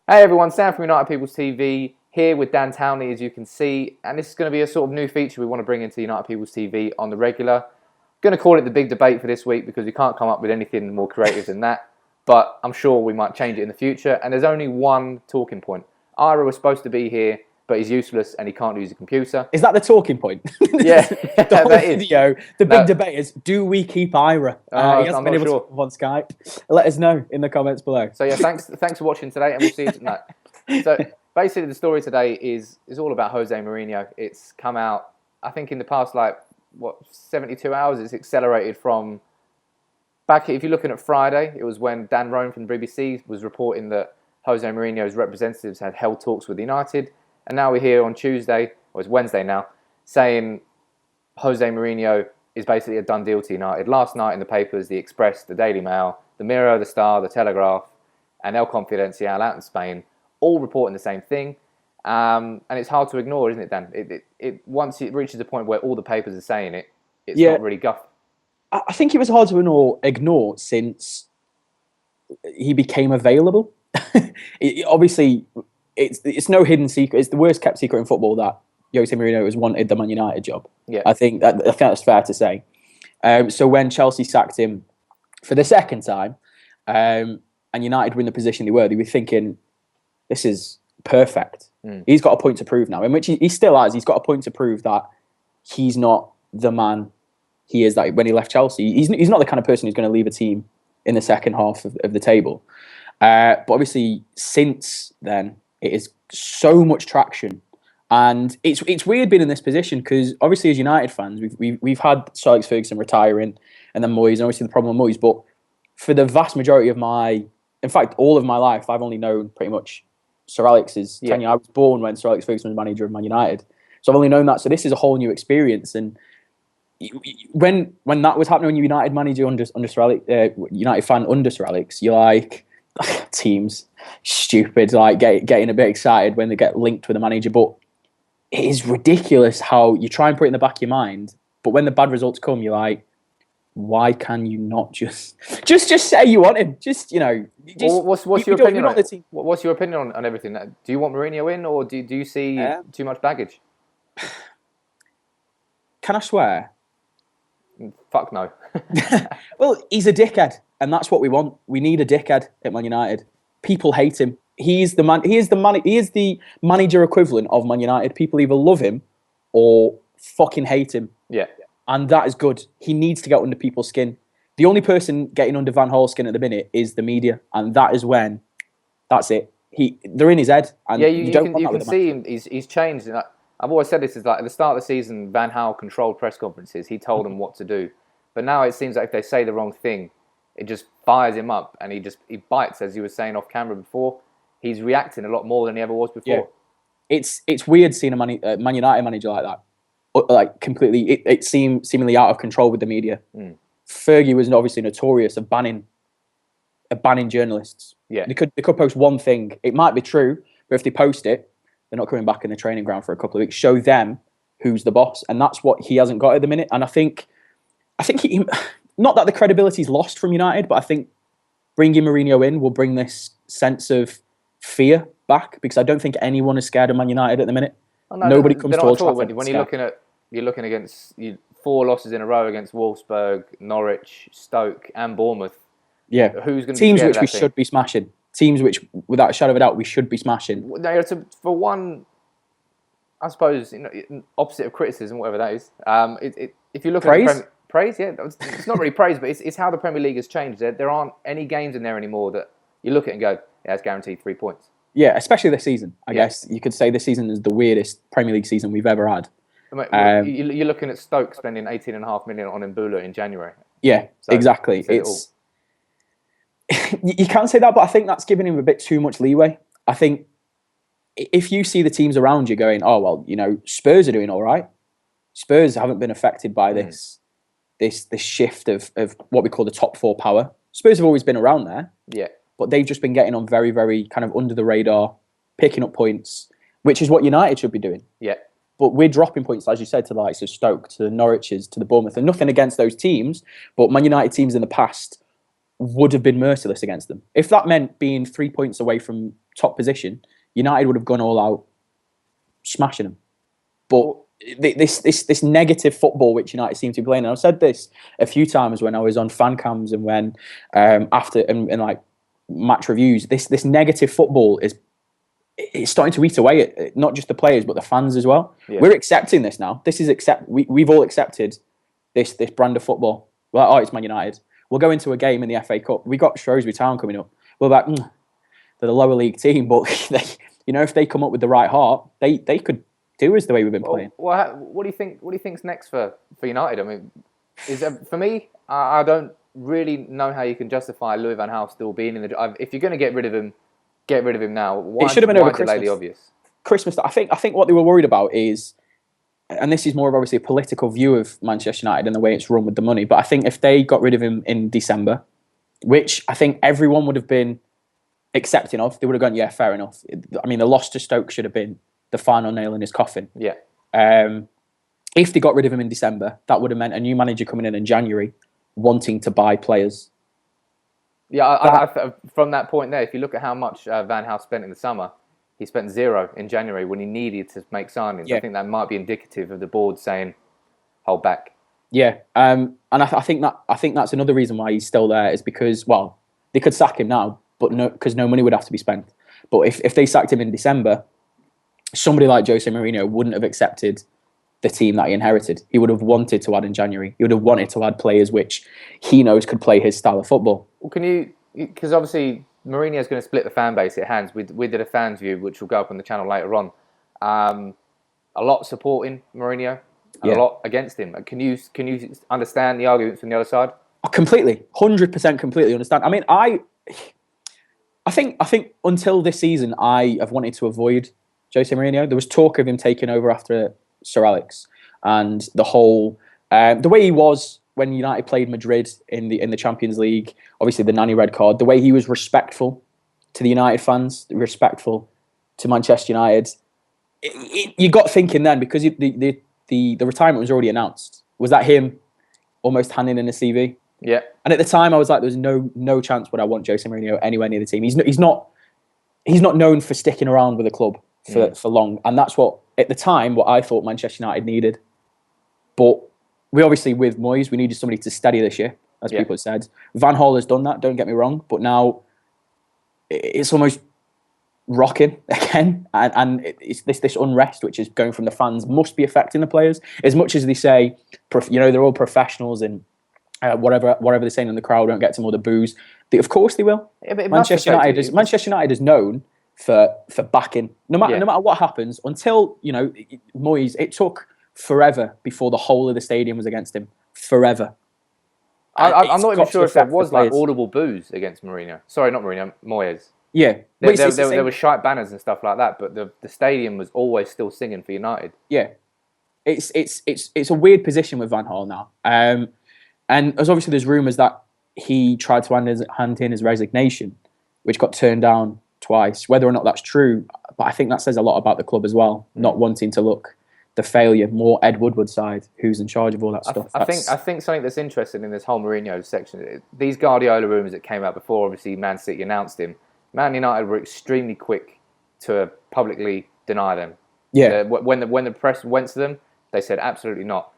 Hey everyone, Sam from United People's TV here with Dan Townley, as you can see, and this is going to be a sort of new feature we want to bring into United People's TV on the regular. Going to call it the big debate for this week because we can't come up with anything more creative than that, but I'm sure we might change it in the future, and there's only one talking point. Ira was supposed to be here, but he's useless and he can't use a computer. Is that the talking point? Yeah, the whole video, the big debate is, do we keep Ira? He hasn't been able to come on Skype. Let us know in the comments below. So yeah, thanks for watching today, and we'll see you tonight. So basically the story today is all about Jose Mourinho. It's come out, I think in the past 72 hours, it's accelerated from back, if you're looking at Friday, it was when Dan Roan from the BBC was reporting that Jose Mourinho's representatives had held talks with United. And now we're here on Tuesday, or it's Wednesday now, saying Jose Mourinho is basically a done deal to United. Last night in the papers, the Express, the Daily Mail, the Mirror, the Star, the Telegraph, and El Confidencial out in Spain, all reporting the same thing. And it's hard to ignore, isn't it, Dan? Once it reaches a point where all the papers are saying it, it's not really guff. I think it was hard to ignore since he became available. Obviously, it's no hidden secret. It's the worst kept secret in football that Jose Mourinho has wanted the Man United job. Yeah. I think that's fair to say. So when Chelsea sacked him for the second time, and United were in the position they were thinking, this is perfect. He's got a point to prove now, in which he still has. He's got a point to prove that he's not the man he is that when he left Chelsea. He's not the kind of person who's going to leave a team in the second half of the table. But obviously, since then, it is so much traction, and it's weird being in this position because obviously as United fans, we've had Sir Alex Ferguson retiring and then Moyes, and obviously the problem with Moyes. But for the vast majority of in fact, all of my life, I've only known pretty much Sir Alex's tenure. I was born when Sir Alex Ferguson was manager of Man United, so I've only known that. So this is a whole new experience, and when that was happening, when you United manager under Sir Alex, United fan under Sir Alex, you're like, teams stupid, like getting a bit excited when they get linked with a manager. But it is ridiculous how you try and put it in the back of your mind, but when the bad results come, you're like, why can you not just say you want him? What's your opinion on it? What's your opinion on everything? Do you want Mourinho in, or do you see too much baggage? Can I swear? Fuck no. Well, he's a dickhead, and that's what we want. We need a dickhead at Man United. People hate him. He is the manager equivalent of Man United. People either love him or fucking hate him. Yeah. And that is good. He needs to get under people's skin. The only person getting under Van Gaal's skin at the minute is the media, and that is when, that's it. They're in his head, and you can see him. He's changed. And I've always said this is like at the start of the season, Van Gaal controlled press conferences. He told them what to do, but now it seems like if they say the wrong thing, it just fires him up, and he bites, as you were saying off camera before. He's reacting a lot more than he ever was before. Yeah. It's weird seeing a Man United manager like that. Like completely, it seemed seemingly out of control with the media. Fergie was obviously notorious of banning journalists. Yeah, they could post one thing. It might be true, but if they post it, they're not coming back in the training ground for a couple of weeks. Show them who's the boss, and that's what he hasn't got at the minute. And I think he, not that the credibility's lost from United, but I think bringing Mourinho in will bring this sense of fear back, because I don't think anyone is scared of Man United at the minute. Oh, no, nobody comes to Old Trafford. When you're looking against 4 losses in a row against Wolfsburg, Norwich, Stoke, and Bournemouth. Yeah, who's going to teams which we should be smashing? Teams which, without a shadow of a doubt, we should be smashing. For one, I suppose, opposite of criticism, whatever that is. If you look at praise, yeah, it's not really praise, but it's how the Premier League has changed. There aren't any games in there anymore that you look at and go, yeah, it's guaranteed 3 points. Yeah, especially this season. I guess you could say this season is the weirdest Premier League season we've ever had. You're looking at Stoke spending 18.5 million on Mbula in January. Yeah, so exactly. You can't say that, but I think that's giving him a bit too much leeway. I think if you see the teams around you going, oh well, Spurs are doing all right. Spurs haven't been affected by this shift of what we call the top 4 power. Spurs have always been around there. Yeah. But they've just been getting on very, very kind of under the radar, picking up points, which is what United should be doing. Yeah. But we're dropping points, as you said, to the likes of Stoke, to the Norwiches, to the Bournemouth, and nothing against those teams. But Man United teams in the past would have been merciless against them. If that meant being 3 points away from top position, United would have gone all out, smashing them. But this negative football which United seem to be playing, and I've said this a few times when I was on fan cams and when after and like match reviews, this negative football it's starting to eat away at not just the players but the fans as well. Yeah. We're accepting this now. This is we've all accepted this brand of football. We're like, oh, it's Man United. We'll go into a game in the FA Cup. We got Shrewsbury Town coming up. We're like, they're the lower league team, but if they come up with the right heart, they could do us the way we've been playing. Well, what do you think? What do you think's next for United? I mean, for me, I don't really know how you can justify Louis van Gaal still being in the. If you're going to get rid of him now. Why, it should have been over Christmas. Delay the obvious? Christmas. I think what they were worried about is, and this is more of obviously a political view of Manchester United and the way it's run with the money. But I think if they got rid of him in December, which I think everyone would have been accepting of, they would have gone, yeah, fair enough. I mean, the loss to Stoke should have been the final nail in his coffin. Yeah. If they got rid of him in December, that would have meant a new manager coming in January wanting to buy players. Yeah, from that point there, if you look at how much Van Gaal spent in the summer, he spent 0 in January when he needed to make signings. Yeah. I think that might be indicative of the board saying, hold back. Yeah, and I think that's another reason why he's still there is because, well, they could sack him now, but because no money would have to be spent. But if they sacked him in December, somebody like Jose Mourinho wouldn't have accepted the team that he inherited. He would have wanted to add in January. He would have wanted to add players which he knows could play his style of football. Well, because obviously Mourinho's going to split the fan base at hands. We did a fans view, which will go up on the channel later on. A lot supporting Mourinho, and a lot against him. Can you understand the arguments from the other side? Completely, 100% completely understand. I mean, I think until this season, I have wanted to avoid Jose Mourinho. There was talk of him taking over after Sir Alex, and the whole the way he was when United played Madrid in the Champions League. Obviously, the nanny red card. The way he was respectful to the United fans, respectful to Manchester United. You got thinking then, because the retirement was already announced. Was that him almost handing in a CV? Yeah. And at the time, I was like, "There's no chance would I want Jose Mourinho anywhere near the team. He's not known for sticking around with a club for long, and that's what at the time what I thought Manchester United needed. But we obviously with Moyes, we needed somebody to steady the ship, as people have said. Van Gaal has done that. Don't get me wrong, but now it's almost rocking again, and it's this unrest which is going from the fans must be affecting the players as much as they say. They're all professionals and whatever they're saying in the crowd won't get to more the boos. Of course they will. Yeah, but Manchester United is known for backing no matter what happens until Moyes. It took forever before the whole of the stadium was against him. Forever. I'm not even sure if there was like audible boos against Mourinho. Sorry, not Mourinho, Moyes. Yeah, there were shite banners and stuff like that, but the stadium was always still singing for United. Yeah, it's a weird position with Van Gaal now. And obviously there's rumours that he tried to hand in his resignation, which got turned down twice. Whether or not that's true, but I think that says a lot about the club as well, not wanting to look the failure, more Ed Woodward side, who's in charge of all that stuff. I think something that's interesting in this whole Mourinho section, these Guardiola rumours that came out before, obviously Man City announced him, Man United were extremely quick to publicly deny them. Yeah. When the press went to them, they said absolutely not.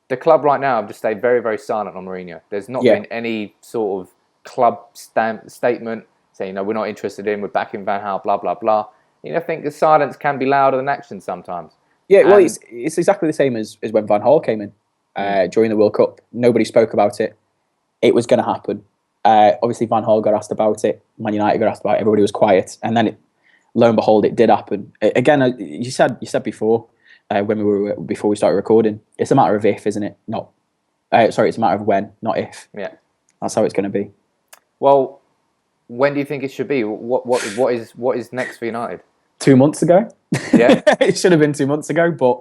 The club right now have just stayed very, very silent on Mourinho. There's not been any sort of club statement saying, we're not interested in, we're backing Van Gaal, blah, blah, blah. I think the silence can be louder than action sometimes. Yeah, well, it's exactly the same as when Van Gaal came in during the World Cup. Nobody spoke about it. It was going to happen. Obviously, Van Gaal got asked about it. Man United got asked about it. Everybody was quiet. And then, lo and behold, it did happen. Again, you said before, before we started recording, it's a matter of if, isn't it? It's a matter of when, not if. Yeah. That's how it's going to be. Well, when do you think it should be? What is next for United? 2 months ago. Yeah. It should have been 2 months ago, but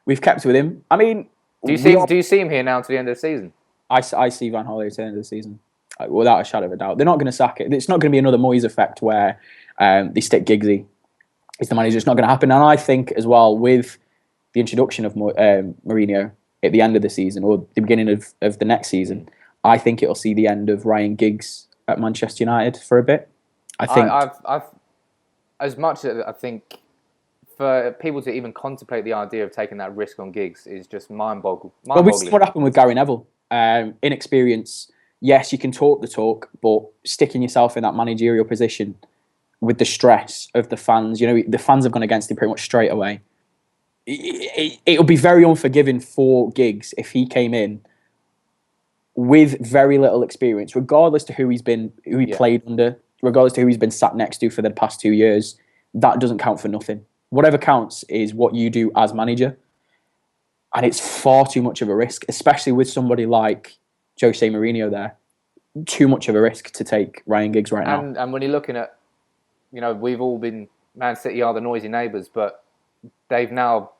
we've kept with him. I mean, do you see him here now to the end of the season? I see Van Gaal here to the end of the season, without a shadow of a doubt. They're not going to sack it. It's not going to be another Moyes effect where they stick Giggsy as the manager. It's not going to happen. And I think as well with the introduction of Mourinho at the end of the season or the beginning of the next season, I think it'll see the end of Ryan Giggs at Manchester United for a bit. I think I've as much as I think for people to even contemplate the idea of taking that risk on Giggs is just mind-boggling. Well, we've seen what happened with Gary Neville. Inexperience. Yes, you can talk the talk, but sticking yourself in that managerial position with the stress of the fans, the fans have gone against him pretty much straight away. It'll be very unforgiving for Giggs if he came in with very little experience, regardless to who he played under, regardless to who he's been sat next to for the past 2 years. That doesn't count for nothing. Whatever counts is what you do as manager. And it's far too much of a risk, especially with somebody like Jose Mourinho there. Too much of a risk to take Ryan Giggs right now. And when you're looking at, we've all been, Man City are the noisy neighbours, but they've now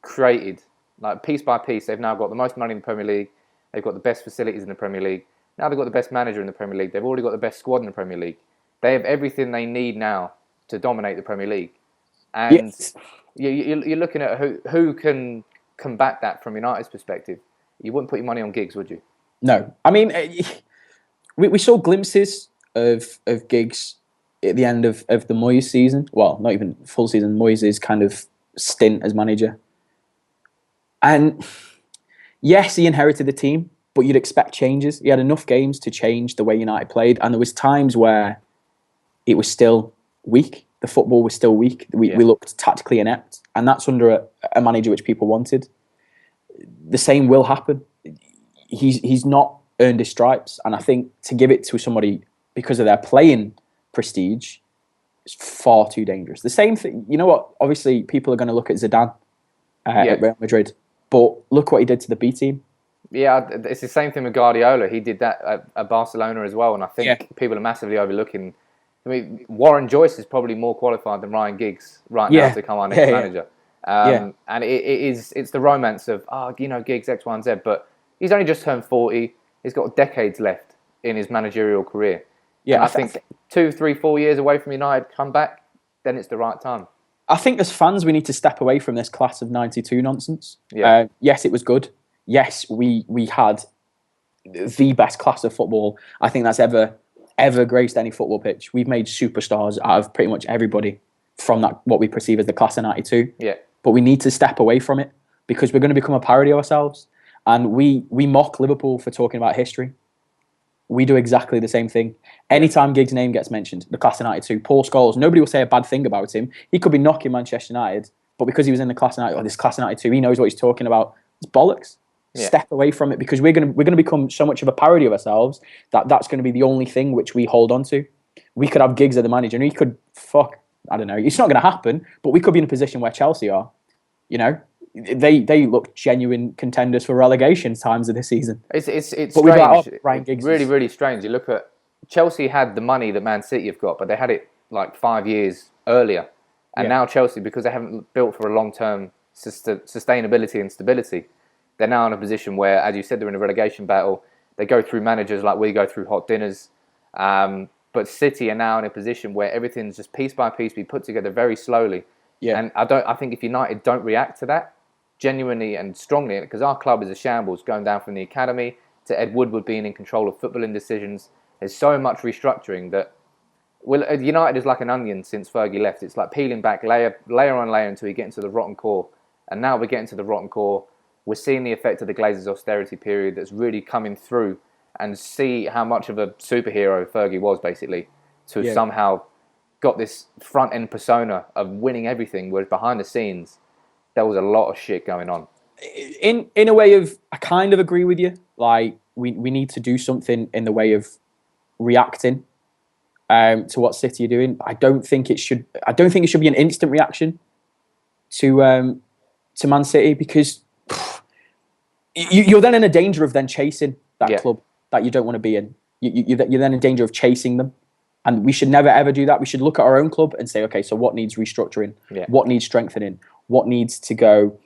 created, like piece by piece, they've now got the most money in the Premier League. They've got the best facilities in the Premier League. Now they've got the best manager in the Premier League. They've already got the best squad in the Premier League. They have everything they need now to dominate the Premier League. And yes. You're looking at who can combat that from United's perspective. You wouldn't put your money on Giggs, would you? No. I mean, we saw glimpses of Giggs at the end of the Moyes season. Well, not even full season. Moyes' kind of stint as manager. And yes, he inherited the team, but you'd expect changes. He had enough games to change the way United played. And there was times where it was still weak. The football was still weak. We looked tactically inept, and that's under a manager which people wanted. The same will happen. He's not earned his stripes, and I think to give it to somebody because of their playing prestige is far too dangerous. The same thing, you know what? Obviously, people are going to look at Zidane at Real Madrid, but look what he did to the B team. Yeah, it's the same thing with Guardiola. He did that at Barcelona as well, and I think people are massively overlooking. I mean, Warren Joyce is probably more qualified than Ryan Giggs right now to come our next manager. And it's the romance of, Giggs, X, Y, and Z, but he's only just turned 40. He's got decades left in his managerial career. Yeah, and I think 2, 3, 4 years away from United, come back, then it's the right time. I think as fans, we need to step away from this class of 92 nonsense. Yeah. Yes, it was good. Yes, we had the best class of football I think that's ever graced any football pitch. We've made superstars out of pretty much everybody from that what we perceive as the class of 92. Yeah. But we need to step away from it because we're going to become a parody of ourselves. And we mock Liverpool for talking about history. We do exactly the same thing. Anytime Giggs' name gets mentioned, the class of 92, Paul Scholes, nobody will say a bad thing about him. He could be knocking Manchester United, but because he was in the class of 92, this class of 92, he knows what he's talking about. It's bollocks. Yeah. Step away from it because we're going to become so much of a parody of ourselves that's going to be the only thing which we hold on to. We could have Giggs as the manager and he could I don't know. It's not going to happen, but we could be in a position where Chelsea are. They look genuine contenders for relegation times of this season. It's strange. Ryan Giggs really, really strange. You look at Chelsea had the money that Man City have got, but they had it like 5 years earlier. And now Chelsea, because they haven't built for a long-term sustainability and stability, they're now in a position where, as you said, they're in a relegation battle. They go through managers like we go through hot dinners. But City are now in a position where everything's just piece by piece be put together very slowly. Yeah. And I think if United don't react to that genuinely and strongly, because our club is a shambles, going down from the academy to Ed Woodward being in control of footballing decisions. There's so much restructuring that United is like an onion since Fergie left. It's like peeling back layer on layer until you get into the rotten core. And now we're getting to the rotten core. We're seeing the effect of the Glazers' austerity period that's really coming through, and see how much of a superhero Fergie was, basically, to have somehow got this front-end persona of winning everything, whereas behind the scenes, there was a lot of shit going on. In a way of, I kind of agree with you. Like, we need to do something in the way of reacting to what City are doing. I don't think it should be an instant reaction to Man City, because you're then in a danger of then chasing that club that you don't want to be in. You're then in danger of chasing them. And we should never, ever do that. We should look at our own club and say, okay, so what needs restructuring? Yeah. What needs strengthening? What needs to go?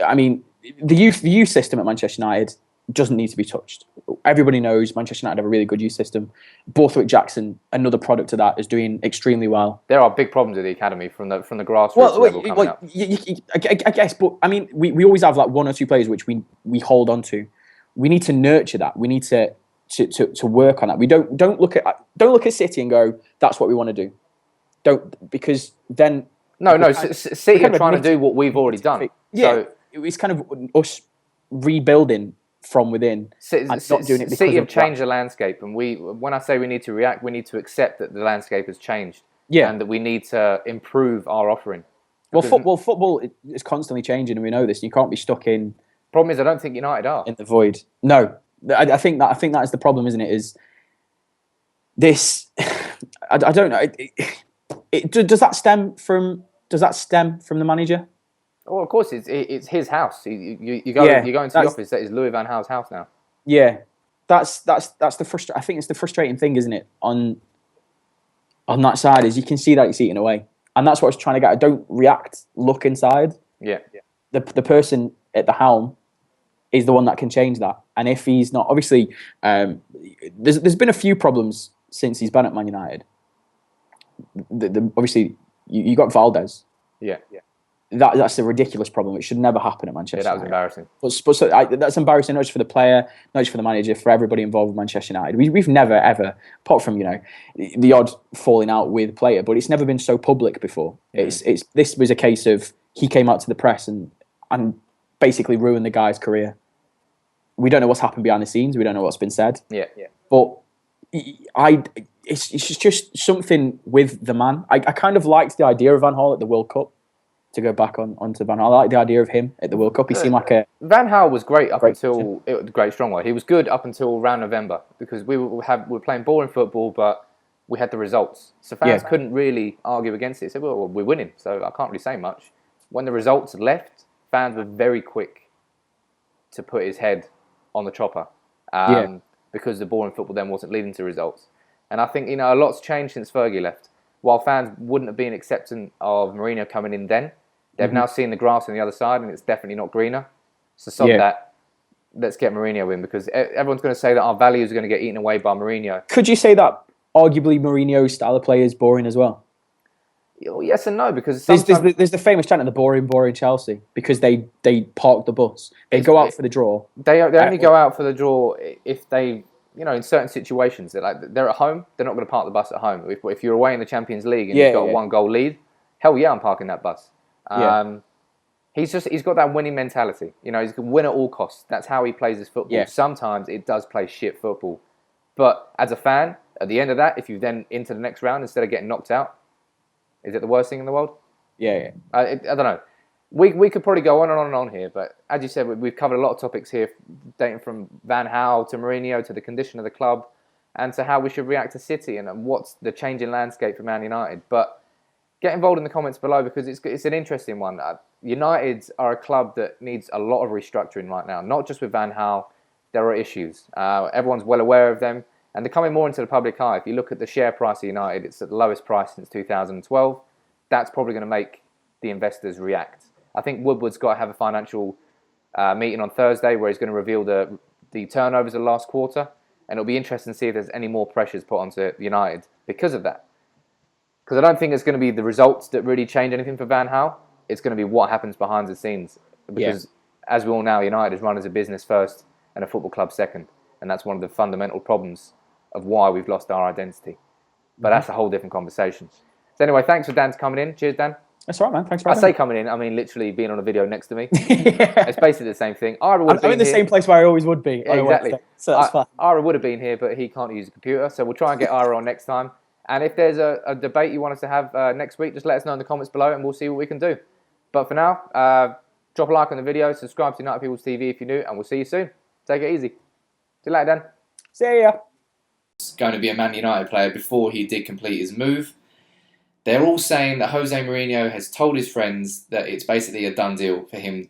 I mean, the youth system at Manchester United doesn't need to be touched. Everybody knows Manchester United have a really good youth system. Borthwick Jackson, another product of that, is doing extremely well. There are big problems with the academy from the grassroots level coming up. I guess, but I mean, we always have like one or two players which we hold on to. we need to nurture that. We need to work on that. We don't look at City and go, that's what we want to do. Don't, because then City are trying to do what we've already done. Yeah, so it's kind of us rebuilding from within and not doing it because City have changed the landscape, and when I say we need to react, we need to accept that the landscape has changed, and that we need to improve our offering. Well, football is constantly changing, and we know this. You can't be stuck in. Problem is, I don't think United are in the void. No, I think that is the problem, isn't it? Is this? I don't know. Does that stem from the manager? Oh, of course, it's his house. You go into the office. That is Louis van Gaal's house now. Yeah, that's the I think it's the frustrating thing, isn't it? On that side, is you can see that it's eating away, and that's what I was trying to get. I don't react. Look inside. Yeah. The person at the helm is the one that can change that, and if he's not, obviously, there's been a few problems since he's been at Man United. Obviously, you got Valdez. Yeah. That's a ridiculous problem. It should never happen at Manchester United. That was embarrassing. But that's embarrassing, not just for the player, not just for the manager, for everybody involved with Manchester United. We've never, ever, apart from, the odd falling out with a player, but it's never been so public before. Mm. This was a case of he came out to the press and basically ruined the guy's career. We don't know what's happened behind the scenes. We don't know what's been said. Yeah. But it's just something with the man. I kind of liked the idea of Van Gaal at the World Cup. To go back onto Van Gaal, I like the idea of him at the World Cup. He seemed like a Van Gaal was great up until great strong word. He was good up until around November because we were playing boring football, but we had the results. So fans couldn't really argue against it. They said, well, we're winning, so I can't really say much. When the results left, fans were very quick to put his head on the chopper because the boring football then wasn't leading to results. And I think a lot's changed since Fergie left. While fans wouldn't have been accepting of Mourinho coming in then, they've now seen the grass on the other side, and it's definitely not greener. So that. Let's get Mourinho in, because everyone's going to say that our values are going to get eaten away by Mourinho. Could you say that arguably Mourinho's style of play is boring as well? Yes and no, because there's the famous chant of the boring Chelsea, because they park the bus. They go out for the draw. They only go out for the draw if they, in certain situations. They're at home, they're not going to park the bus at home. If you're away in the Champions League and you've got a 1-goal lead, hell yeah, I'm parking that bus. He's got that winning mentality. He's going to win at all costs. That's how he plays his football. Yeah. Sometimes it does play shit football. But as a fan, at the end of that, if you then into the next round instead of getting knocked out, is it the worst thing in the world? Yeah. I don't know. We could probably go on and on and on here, but as you said, we've covered a lot of topics here, dating from Van Gaal to Mourinho to the condition of the club and to how we should react to City and what's the changing landscape for Man United. But get involved in the comments below, because it's an interesting one. United are a club that needs a lot of restructuring right now, not just with Van Gaal. There are issues. Everyone's well aware of them, and they're coming more into the public eye. If you look at the share price of United, it's at the lowest price since 2012. That's probably going to make the investors react. I think Woodward's got to have a financial meeting on Thursday where he's going to reveal the turnovers of the last quarter, and it'll be interesting to see if there's any more pressures put onto United because of that. Because I don't think it's going to be the results that really change anything for Van Gaal. It's going to be what happens behind the scenes. Because, as we all know, United is run as a business first and a football club second. And that's one of the fundamental problems of why we've lost our identity. But that's a whole different conversation. So anyway, thanks for Dan coming in. Cheers, Dan. That's all right, man. Thanks for having me. I say coming in, I mean literally being on a video next to me. It's basically the same thing. I'm in the same place where I always would be. Exactly. So that's fine. Ira would have been here, but he can't use a computer. So we'll try and get Ira on next time. And if there's a debate you want us to have next week, just let us know in the comments below and we'll see what we can do. But for now, drop a like on the video, subscribe to United People's TV if you're new, and we'll see you soon. Take it easy. See you later, Dan. See ya. Going to be a Man United player before he did complete his move. They're all saying that Jose Mourinho has told his friends that it's basically a done deal for him